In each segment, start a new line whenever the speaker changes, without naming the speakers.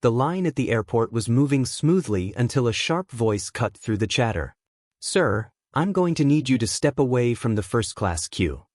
The line at the airport was moving smoothly until a sharp voice cut through the chatter. "Sir, I'm going to need you to step away from the first-class queue."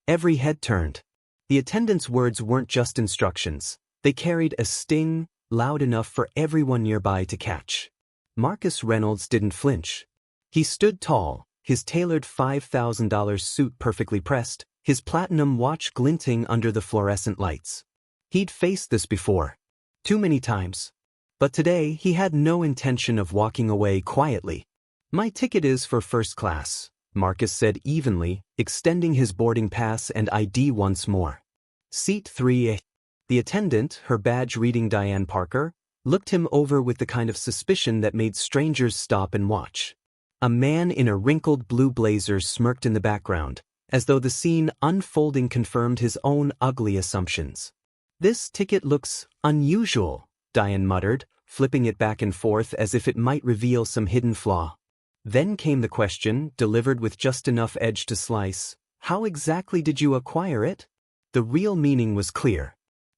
Every head turned. The attendant's words weren't just instructions. They carried a sting, loud enough for everyone nearby to catch. Marcus Reynolds didn't flinch. He stood tall, his tailored $5,000 suit perfectly pressed, his platinum watch glinting under the fluorescent lights. He'd faced this before. Too many times. But today he had no intention of walking away quietly. "My ticket is for first class," Marcus said evenly, extending his boarding pass and ID once more. "Seat 3A. The attendant, her badge reading Diane Parker, looked him over with the kind of suspicion that made strangers stop and watch. A man in a wrinkled blue blazer smirked in the background, as though the scene unfolding confirmed his own ugly assumptions. "This ticket looks unusual," Diane muttered, flipping it back and forth as if it might reveal some hidden flaw. Then came the question, delivered with just enough edge to slice. "How exactly did you acquire it?" The real meaning was clear.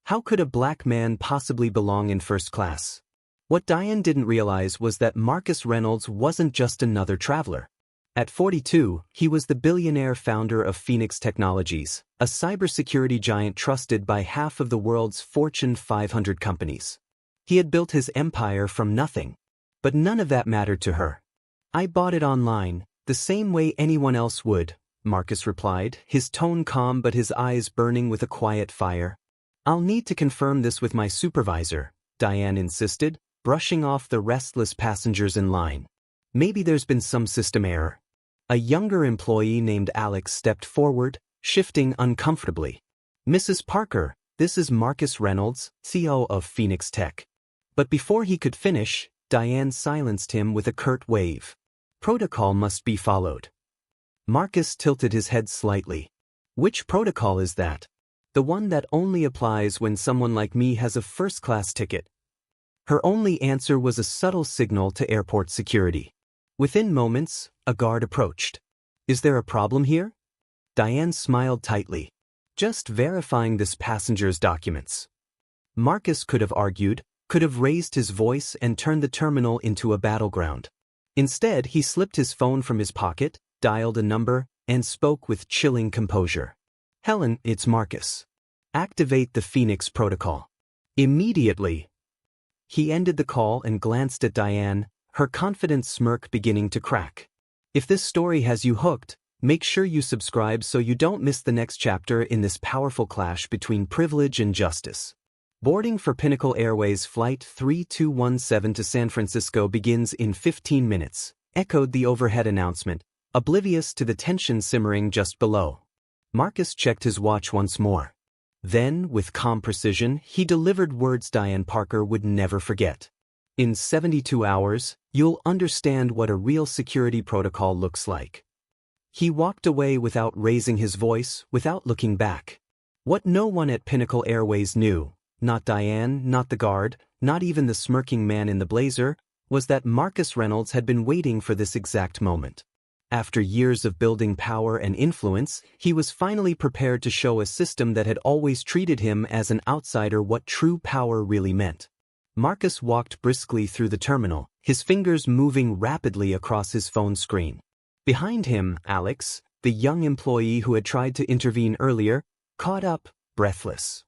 How could a black man possibly belong in first class? What Diane didn't realize was that Marcus Reynolds wasn't just another traveler. At 42, he was the billionaire founder of Phoenix Technologies, a cybersecurity giant trusted by half of the world's Fortune 500 companies. He had built his empire from nothing. But none of that mattered to her. "I bought it online, the same way anyone else would," Marcus replied, his tone calm but his eyes burning with a quiet fire. "I'll need to confirm this with my supervisor," Diane insisted, brushing off the restless passengers in line. "Maybe there's been some system error." A younger employee named Alex stepped forward, shifting uncomfortably. "Mrs. Parker, this is Marcus Reynolds, CEO of Phoenix Tech." But before he could finish, Diane silenced him with a curt wave. "Protocol must be followed." Marcus tilted his head slightly. "Which protocol is that?" "The one that only applies when someone like me has a first-class ticket." Her only answer was a subtle signal to airport security. Within moments, a guard approached. "Is there a problem here?" Diane smiled tightly. "Just verifying this passenger's documents." Marcus could have argued, could have raised his voice and turned the terminal into a battleground. Instead, he slipped his phone from his pocket, dialed a number, and spoke with chilling composure. "Helen, it's Marcus. Activate the Phoenix protocol. Immediately." He ended the call and glanced at Diane, her confident smirk beginning to crack. If this story has you hooked, make sure you subscribe so you don't miss the next chapter in this powerful clash between privilege and justice. Boarding for Pinnacle Airways Flight 3217 to San Francisco begins in 15 minutes, echoed the overhead announcement, oblivious to the tension simmering just below. Marcus checked his watch once more. Then, with calm precision, he delivered words Diane Parker would never forget. "In 72 hours, you'll understand what a real security protocol looks like." He walked away without raising his voice, without looking back. What no one at Pinnacle Airways knew, not Diane, not the guard, not even the smirking man in the blazer, was that Marcus Reynolds had been waiting for this exact moment. After years of building power and influence, he was finally prepared to show a system that had always treated him as an outsider what true power really meant. Marcus walked briskly through the terminal, his fingers moving rapidly across his phone screen. Behind him, Alex, the young employee who had tried to intervene earlier, caught up, breathless.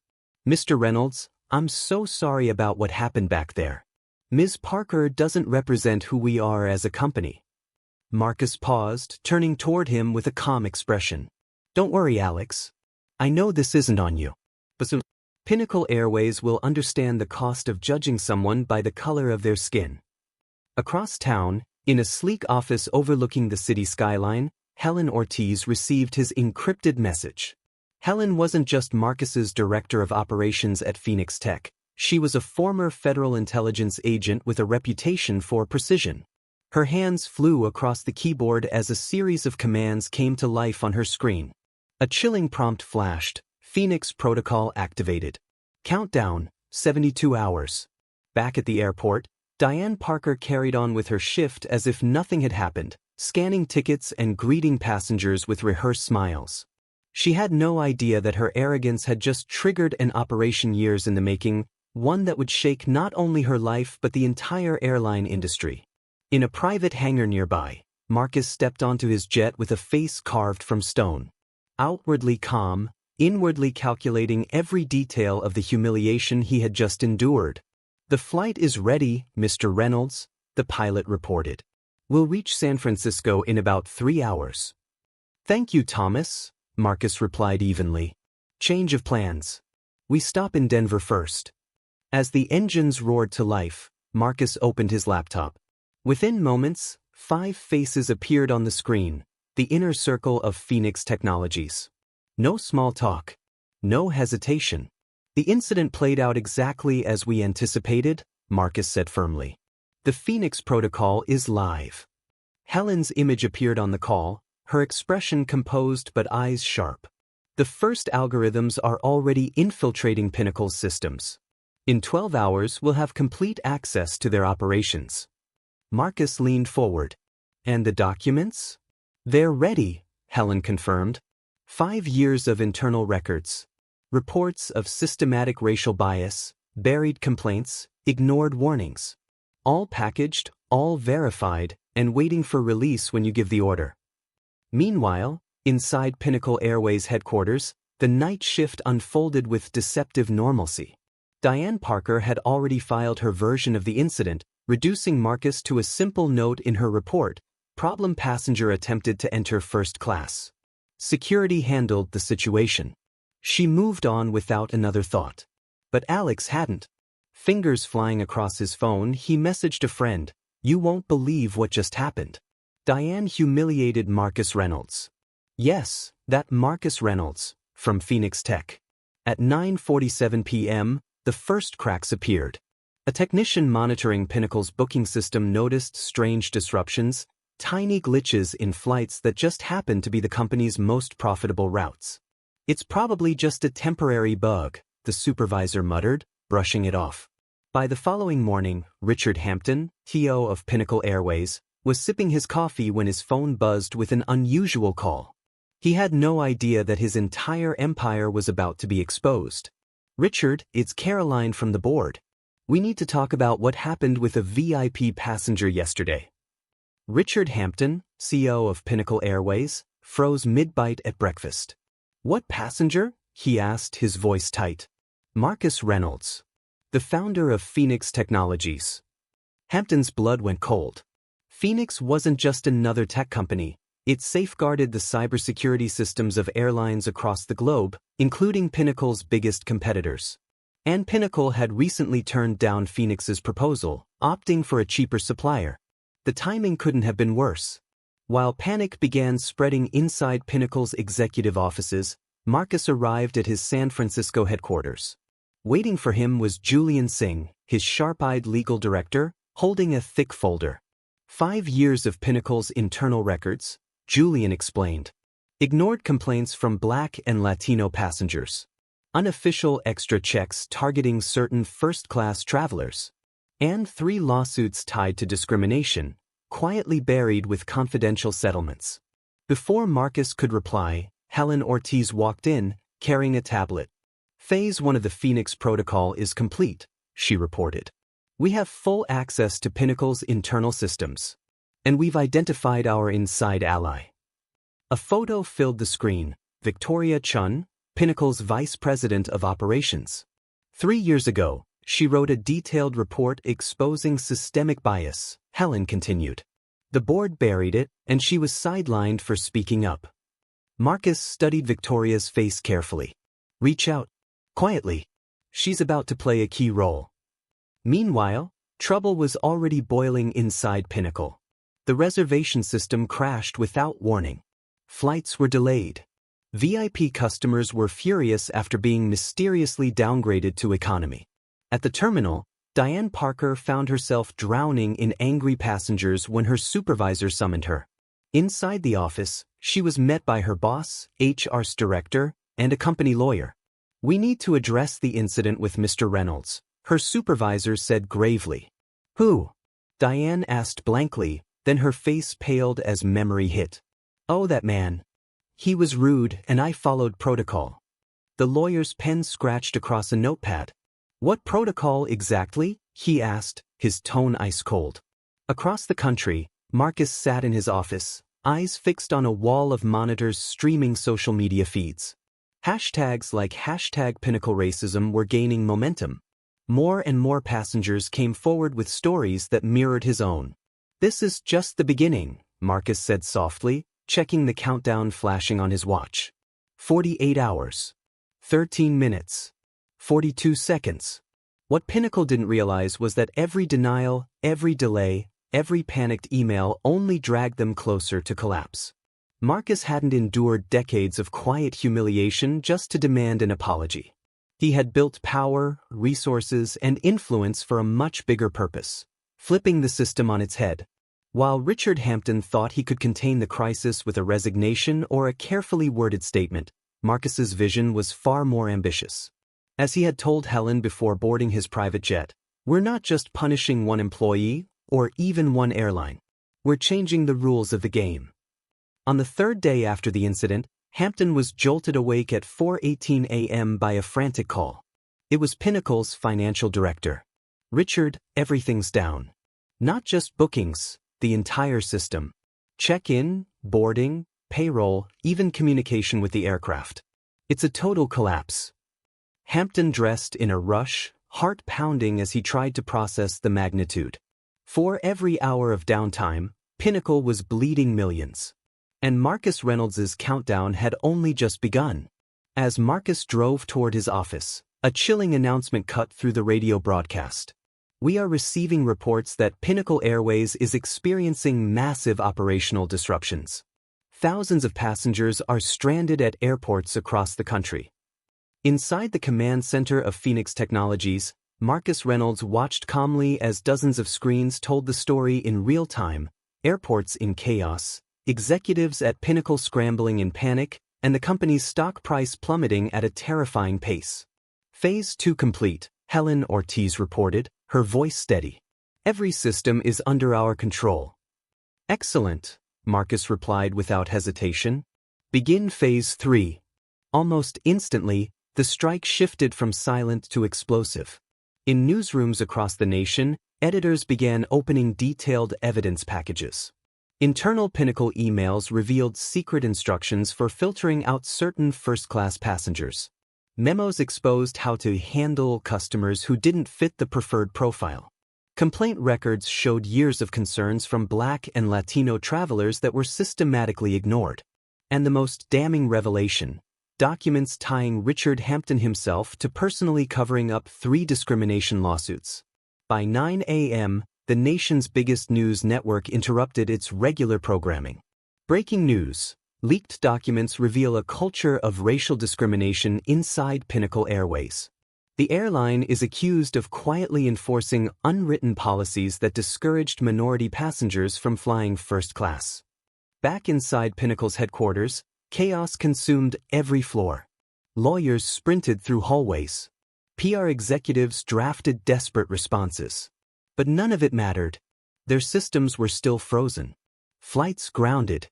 "Mr. Reynolds, I'm so sorry about what happened back there. Ms. Parker doesn't represent who we are as a company." Marcus paused, turning toward him with a calm expression. "Don't worry, Alex. I know this isn't on you. But soon, Pinnacle Airways will understand the cost of judging someone by the color of their skin." Across town, in a sleek office overlooking the city skyline, Helen Ortiz received his encrypted message. Helen wasn't just Marcus's director of operations at Phoenix Tech. She was a former Federal Intelligence agent with a reputation for precision. Her hands flew across the keyboard as a series of commands came to life on her screen. A chilling prompt flashed. "Phoenix protocol activated. Countdown, 72 hours. Back at the airport, Diane Parker carried on with her shift as if nothing had happened, scanning tickets and greeting passengers with rehearsed smiles. She had no idea that her arrogance had just triggered an operation years in the making, one that would shake not only her life but the entire airline industry. In a private hangar nearby, Marcus stepped onto his jet with a face carved from stone. Outwardly calm, inwardly calculating every detail of the humiliation he had just endured. "The flight is ready, Mr. Reynolds," the pilot reported. "We'll reach San Francisco in about 3 hours." "Thank you, Thomas," Marcus replied evenly. "Change of plans. We stop in Denver first." As the engines roared to life, Marcus opened his laptop. Within moments, 5 faces appeared on the screen, the inner circle of Phoenix Technologies. No small talk. No hesitation. "The incident played out exactly as we anticipated," Marcus said firmly. "The Phoenix protocol is live." Helen's image appeared on the call, her expression composed but eyes sharp. "The first algorithms are already infiltrating Pinnacle's systems. In 12 hours we'll have complete access to their operations." Marcus leaned forward. "And the documents?" "They're ready," Helen confirmed. 5 years of internal records. Reports of systematic racial bias, buried complaints, ignored warnings. All packaged, all verified, and waiting for release when you give the order. Meanwhile, inside Pinnacle Airways headquarters, the night shift unfolded with deceptive normalcy. Diane Parker had already filed her version of the incident, reducing Marcus to a simple note in her report: "Problem passenger attempted to enter first class. Security handled the situation." She moved on without another thought. But Alex hadn't. Fingers flying across his phone, he messaged a friend, "You won't believe what just happened. Diane humiliated Marcus Reynolds." Yes, that Marcus Reynolds, from Phoenix Tech. At 9:47 p.m., the first cracks appeared. A technician monitoring Pinnacle's booking system noticed strange disruptions, tiny glitches in flights that just happened to be the company's most profitable routes. "It's probably just a temporary bug," the supervisor muttered, brushing it off. By the following morning, Richard Hampton, TO of Pinnacle Airways, was sipping his coffee when his phone buzzed with an unusual call. He had no idea that his entire empire was about to be exposed. "Richard, it's Caroline from the board. We need to talk about what happened with a VIP passenger yesterday." Richard Hampton, CEO of Pinnacle Airways, froze mid-bite at breakfast. "What passenger?" he asked, his voice tight. "Marcus Reynolds, the founder of Phoenix Technologies." Hampton's blood went cold. Phoenix wasn't just another tech company. It safeguarded the cybersecurity systems of airlines across the globe, including Pinnacle's biggest competitors. And Pinnacle had recently turned down Phoenix's proposal, opting for a cheaper supplier. The timing couldn't have been worse. While panic began spreading inside Pinnacle's executive offices, Marcus arrived at his San Francisco headquarters. Waiting for him was Julian Singh, his sharp-eyed legal director, holding a thick folder. 5 years of Pinnacle's internal records, Julian explained. Ignored complaints from Black and Latino passengers. Unofficial extra checks targeting certain first-class travelers. And 3 lawsuits tied to discrimination, quietly buried with confidential settlements. Before Marcus could reply, Helen Ortiz walked in, carrying a tablet. "Phase 1 of the Phoenix protocol is complete," she reported. "We have full access to Pinnacle's internal systems. And we've identified our inside ally." A photo filled the screen: Victoria Chun, Pinnacle's Vice President of Operations. 3 years ago, she wrote a detailed report exposing systemic bias, Helen continued. The board buried it, and she was sidelined for speaking up. Marcus studied Victoria's face carefully. "Reach out. Quietly. She's about to play a key role." Meanwhile, trouble was already boiling inside Pinnacle. The reservation system crashed without warning. Flights were delayed. VIP customers were furious after being mysteriously downgraded to economy. At the terminal, Diane Parker found herself drowning in angry passengers when her supervisor summoned her. Inside the office, she was met by her boss, HR's director, and a company lawyer. "We need to address the incident with Mr. Reynolds," her supervisor said gravely. "Who?" Diane asked blankly, then her face paled as memory hit. "Oh, that man. He was rude and I followed protocol." The lawyer's pen scratched across a notepad. What protocol exactly? He asked, his tone ice cold. Across the country, Marcus sat in his office, eyes fixed on a wall of monitors streaming social media feeds. Hashtags like #PinnacleRacism were gaining momentum. More and more passengers came forward with stories that mirrored his own. "This is just the beginning," Marcus said softly, checking the countdown flashing on his watch. 48 hours. 13 minutes. 42 seconds. What Pinnacle didn't realize was that every denial, every delay, every panicked email only dragged them closer to collapse. Marcus hadn't endured decades of quiet humiliation just to demand an apology. He had built power, resources, and influence for a much bigger purpose, flipping the system on its head. While Richard Hampton thought he could contain the crisis with a resignation or a carefully worded statement, Marcus's vision was far more ambitious. As he had told Helen before boarding his private jet, "We're not just punishing one employee, or even one airline. We're changing the rules of the game." On the third day after the incident, Hampton was jolted awake at 4:18 a.m. by a frantic call. It was Pinnacle's financial director. "Richard, everything's down. Not just bookings, the entire system. Check-in, boarding, payroll, even communication with the aircraft. It's a total collapse." Hampton dressed in a rush, heart pounding as he tried to process the magnitude. For every hour of downtime, Pinnacle was bleeding millions. And Marcus Reynolds's countdown had only just begun. As Marcus drove toward his office, a chilling announcement cut through the radio broadcast. "We are receiving reports that Pinnacle Airways is experiencing massive operational disruptions. Thousands of passengers are stranded at airports across the country." Inside the command center of Phoenix Technologies, Marcus Reynolds watched calmly as dozens of screens told the story in real time: airports in chaos, executives at Pinnacle scrambling in panic, and the company's stock price plummeting at a terrifying pace. "Phase 2 complete," Helen Ortiz reported, her voice steady. "Every system is under our control." "Excellent," Marcus replied without hesitation. "Begin Phase 3. Almost instantly, the strike shifted from silent to explosive. In newsrooms across the nation, editors began opening detailed evidence packages. Internal Pinnacle emails revealed secret instructions for filtering out certain first-class passengers. Memos exposed how to handle customers who didn't fit the preferred profile. Complaint records showed years of concerns from Black and Latino travelers that were systematically ignored. And the most damning revelation: documents tying Richard Hampton himself to personally covering up 3 discrimination lawsuits. By 9 a.m., the nation's biggest news network interrupted its regular programming. Breaking news: leaked documents reveal a culture of racial discrimination inside Pinnacle Airways. The airline is accused of quietly enforcing unwritten policies that discouraged minority passengers from flying first class. Back inside Pinnacle's headquarters, chaos consumed every floor. Lawyers sprinted through hallways. PR executives drafted desperate responses. But none of it mattered. Their systems were still frozen. Flights grounded.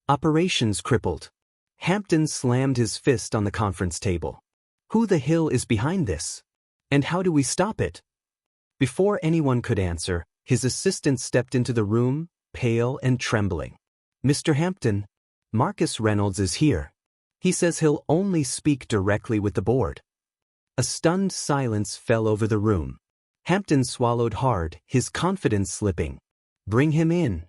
Operations crippled. Hampton slammed his fist on the conference table. "Who the hell is behind this? And how do we stop it?" Before anyone could answer, his assistant stepped into the room, pale and trembling. "Mr. Hampton, Marcus Reynolds is here. He says he'll only speak directly with the board." A stunned silence fell over the room. Hampton swallowed hard, his confidence slipping. "Bring him in."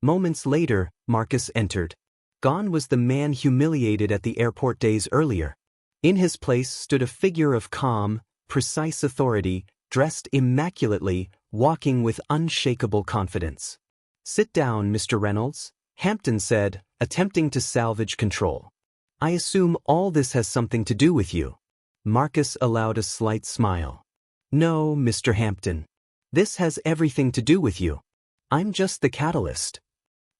Moments later, Marcus entered. Gone was the man humiliated at the airport days earlier. In his place stood a figure of calm, precise authority, dressed immaculately, walking with unshakable confidence. "Sit down, Mr. Reynolds," Hampton said, attempting to salvage control. "I assume all this has something to do with you." Marcus allowed a slight smile. "No, Mr. Hampton. This has everything to do with you. I'm just the catalyst."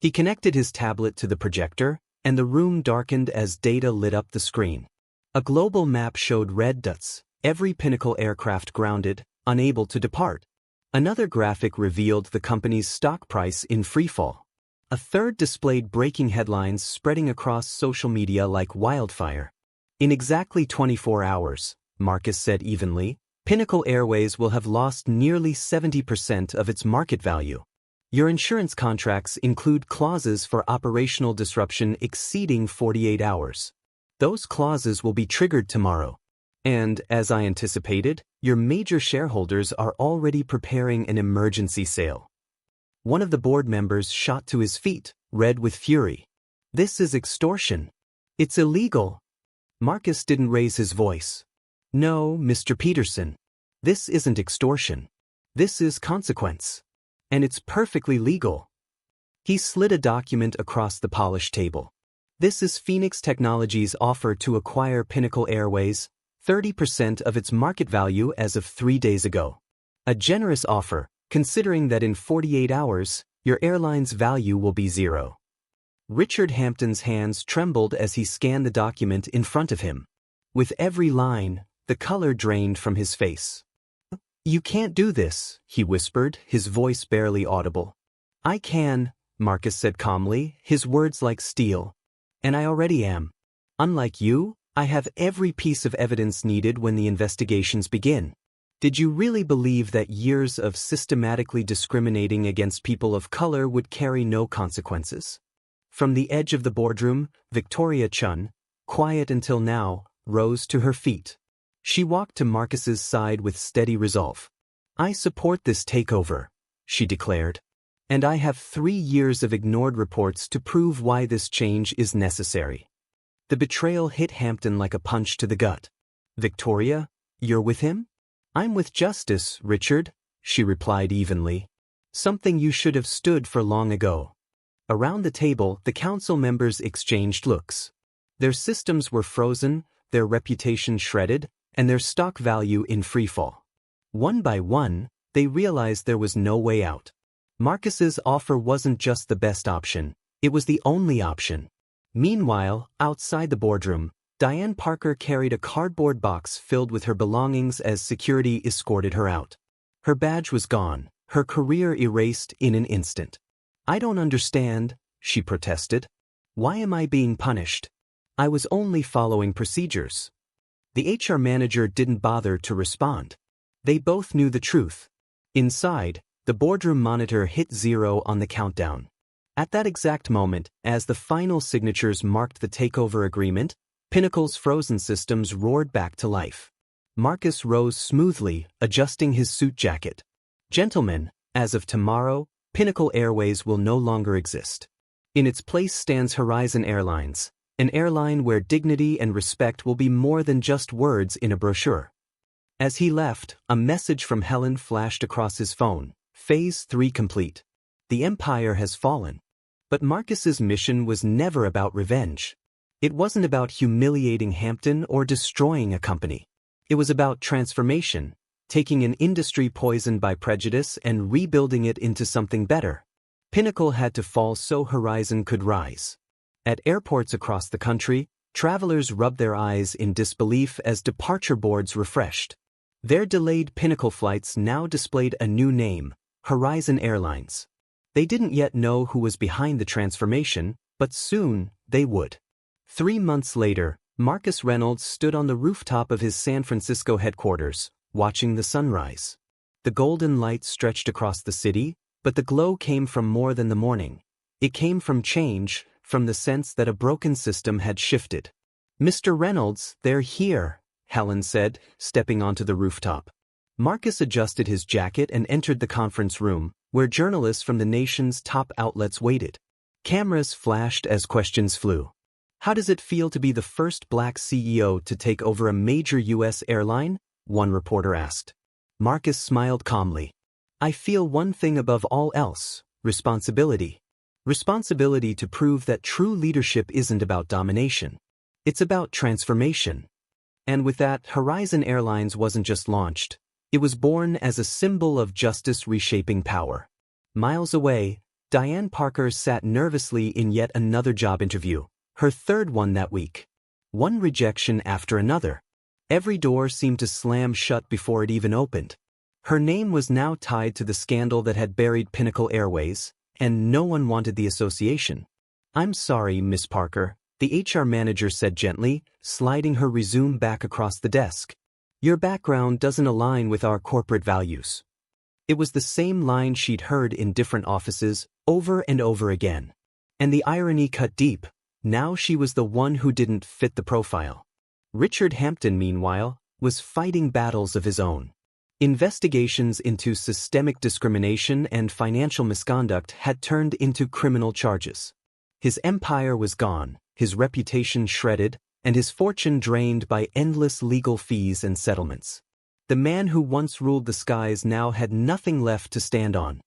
He connected his tablet to the projector, and the room darkened as data lit up the screen. A global map showed red dots, every Pinnacle aircraft grounded, unable to depart. Another graphic revealed the company's stock price in freefall. A third displayed breaking headlines spreading across social media like wildfire. "In exactly 24 hours," Marcus said evenly, Pinnacle Airways will have lost nearly 70% of its market value. Your insurance contracts include clauses for operational disruption exceeding 48 hours. Those clauses will be triggered tomorrow. And, as I anticipated, your major shareholders are already preparing an emergency sale. One of the board members shot to his feet, red with fury. This is extortion. It's illegal. Marcus didn't raise his voice. No, Mr. Peterson. This isn't extortion. This is consequence. And it's perfectly legal. He slid a document across the polished table. This is Phoenix Technologies' offer to acquire Pinnacle Airways, 30% of its market value as of 3 days ago. A generous offer, considering that in 48 hours, your airline's value will be zero. Richard Hampton's hands trembled as he scanned the document in front of him. With every line, the color drained from his face. You can't do this, he whispered, his voice barely audible. I can, Marcus said calmly, his words like steel. And I already am. Unlike you, I have every piece of evidence needed when the investigations begin. Did you really believe that years of systematically discriminating against people of color would carry no consequences? From the edge of the boardroom, Victoria Chun, quiet until now, rose to her feet. She walked to Marcus's side with steady resolve. I support this takeover, she declared. And I have 3 years of ignored reports to prove why this change is necessary. The betrayal hit Hampton like a punch to the gut. Victoria, you're with him? I'm with justice, Richard, she replied evenly. Something you should have stood for long ago. Around the table, the council members exchanged looks. Their systems were frozen, their reputation shredded, and their stock value in freefall. One by one, they realized there was no way out. Marcus's offer wasn't just the best option, it was the only option. Meanwhile, outside the boardroom, Diane Parker carried a cardboard box filled with her belongings as security escorted her out. Her badge was gone, her career erased in an instant. I don't understand, she protested. Why am I being punished? I was only following procedures. The HR manager didn't bother to respond. They both knew the truth. Inside, the boardroom monitor hit 0 on the countdown. At that exact moment, as the final signatures marked the takeover agreement, Pinnacle's frozen systems roared back to life. Marcus rose smoothly, adjusting his suit jacket. Gentlemen, as of tomorrow, Pinnacle Airways will no longer exist. In its place stands Horizon Airlines, an airline where dignity and respect will be more than just words in a brochure. As he left, a message from Helen flashed across his phone. Phase 3 complete. The Empire has fallen. But Marcus's mission was never about revenge. It wasn't about humiliating Hampton or destroying a company. It was about transformation, taking an industry poisoned by prejudice and rebuilding it into something better. Pinnacle had to fall so Horizon could rise. At airports across the country, travelers rubbed their eyes in disbelief as departure boards refreshed. Their delayed Pinnacle flights now displayed a new name, Horizon Airlines. They didn't yet know who was behind the transformation, but soon they would. 3 months later, Marcus Reynolds stood on the rooftop of his San Francisco headquarters, watching the sunrise. The golden light stretched across the city, but the glow came from more than the morning. It came from change, from the sense that a broken system had shifted. Mr. Reynolds, they're here, Helen said, stepping onto the rooftop. Marcus adjusted his jacket and entered the conference room, where journalists from the nation's top outlets waited. Cameras flashed as questions flew. How does it feel to be the first black CEO to take over a major U.S. airline? One reporter asked. Marcus smiled calmly. I feel one thing above all else, responsibility. Responsibility to prove that true leadership isn't about domination. It's about transformation. And with that, Horizon Airlines wasn't just launched. It was born as a symbol of justice reshaping power. Miles away, Diane Parker sat nervously in yet another job interview, her third one that week. One rejection after another. Every door seemed to slam shut before it even opened. Her name was now tied to the scandal that had buried Pinnacle Airways, and no one wanted the association. I'm sorry, Miss Parker, the HR manager said gently, sliding her resume back across the desk. Your background doesn't align with our corporate values. It was the same line she'd heard in different offices, over and over again. And the irony cut deep. Now she was the one who didn't fit the profile. Richard Hampton, meanwhile, was fighting battles of his own. Investigations into systemic discrimination and financial misconduct had turned into criminal charges. His empire was gone, his reputation shredded, and his fortune drained by endless legal fees and settlements. The man who once ruled the skies now had nothing left to stand on.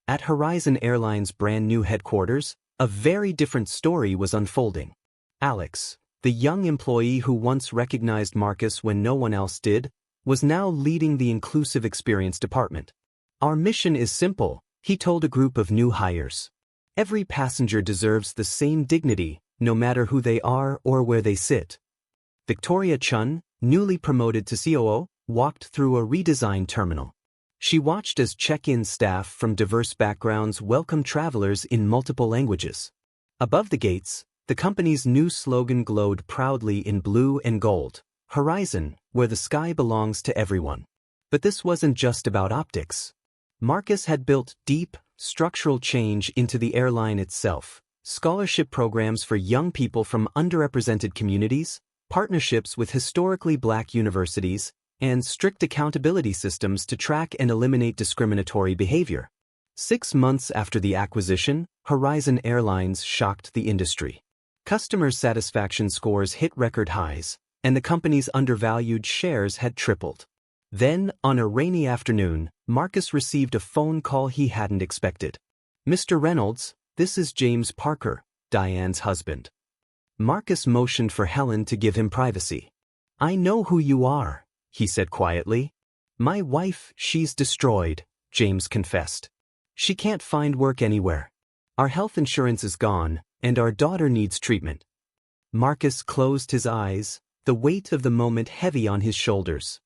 At Horizon Airline's brand new headquarters, a very different story was unfolding. Alex, the young employee who once recognized Marcus when no one else did, was now leading the Inclusive Experience department. Our mission is simple, he told a group of new hires. Every passenger deserves the same dignity, no matter who they are or where they sit. Victoria Chun, newly promoted to COO, walked through a redesigned terminal. She watched as check-in staff from diverse backgrounds welcomed travelers in multiple languages. Above the gates, the company's new slogan glowed proudly in blue and gold. Horizon, where the sky belongs to everyone. But this wasn't just about optics. Marcus had built deep, structural change into the airline itself. Scholarship programs for young people from underrepresented communities, partnerships with historically Black universities, and strict accountability systems to track and eliminate discriminatory behavior. 6 months after the acquisition, Horizon Airlines shocked the industry. Customer satisfaction scores hit record highs, and the company's undervalued shares had tripled. Then, on a rainy afternoon, Marcus received a phone call he hadn't expected. "Mr. Reynolds, this is James Parker, Diane's husband." Marcus motioned for Helen to give him privacy. "I know who you are," he said quietly. "My wife, she's destroyed," James confessed. "She can't find work anywhere. Our health insurance is gone, and our daughter needs treatment." Marcus closed his eyes, the weight of the moment heavy on his shoulders.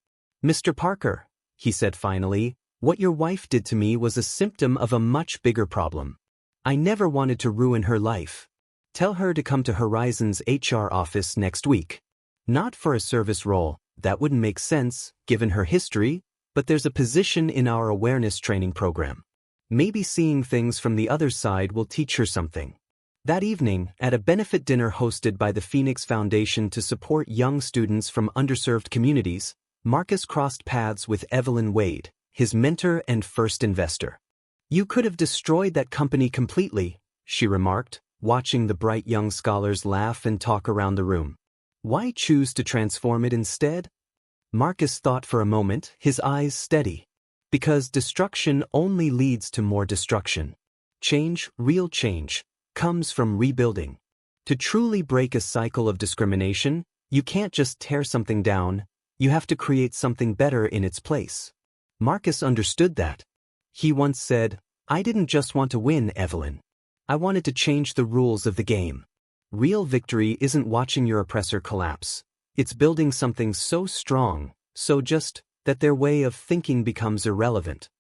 "Mr. Parker," he said finally, "what your wife did to me was a symptom of a much bigger problem. I never wanted to ruin her life. Tell her to come to Horizon's HR office next week. Not for a service role, that wouldn't make sense, given her history, but there's a position in our awareness training program. Maybe seeing things from the other side will teach her something." That evening, at a benefit dinner hosted by the Phoenix Foundation to support young students from underserved communities, Marcus crossed paths with Evelyn Wade, his mentor and first investor. "You could have destroyed that company completely," she remarked, watching the bright young scholars laugh and talk around the room. "Why choose to transform it instead?" Marcus thought for a moment, his eyes steady. Because destruction only leads to more destruction. Change, real change, comes from rebuilding. To truly break a cycle of discrimination, you can't just tear something down, you have to create something better in its place. Marcus understood that. He once said, "I didn't just want to win, Evelyn. I wanted to change the rules of the game." Real victory isn't watching your oppressor collapse. It's building something so strong, so just, that their way of thinking becomes irrelevant.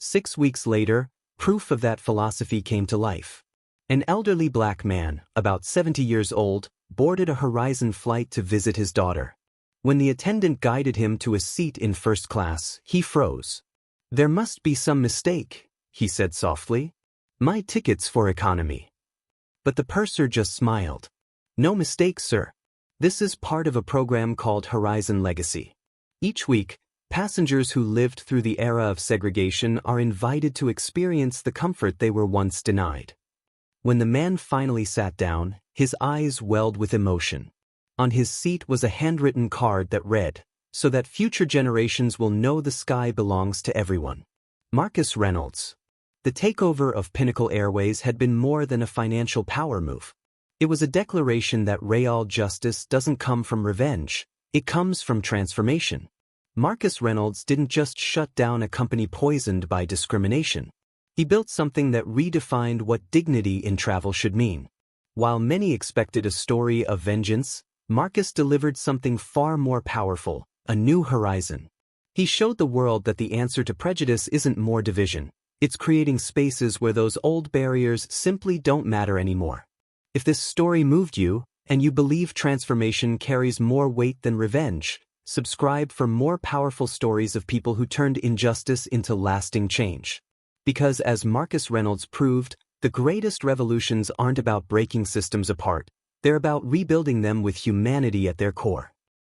6 weeks later, proof of that philosophy came to life. An elderly Black man, about 70 years old, boarded a Horizon flight to visit his daughter. When the attendant guided him to a seat in first class, he froze. "There must be some mistake," he said softly. "My ticket's for economy." But the purser just smiled. "No mistake, sir. This is part of a program called Horizon Legacy. Each week, passengers who lived through the era of segregation are invited to experience the comfort they were once denied." When the man finally sat down, his eyes welled with emotion. On his seat was a handwritten card that read, "So that future generations will know the sky belongs to everyone." Marcus Reynolds. The takeover of Pinnacle Airways had been more than a financial power move. It was a declaration that real justice doesn't come from revenge, it comes from transformation. Marcus Reynolds didn't just shut down a company poisoned by discrimination. He built something that redefined what dignity in travel should mean. While many expected a story of vengeance, Marcus delivered something far more powerful, a new horizon. He showed the world that the answer to prejudice isn't more division. It's creating spaces where those old barriers simply don't matter anymore. If this story moved you, and you believe transformation carries more weight than revenge, Subscribe for more powerful stories of people who turned injustice into lasting change. Because as Marcus Reynolds proved, the greatest revolutions aren't about breaking systems apart, they're about rebuilding them with humanity at their core.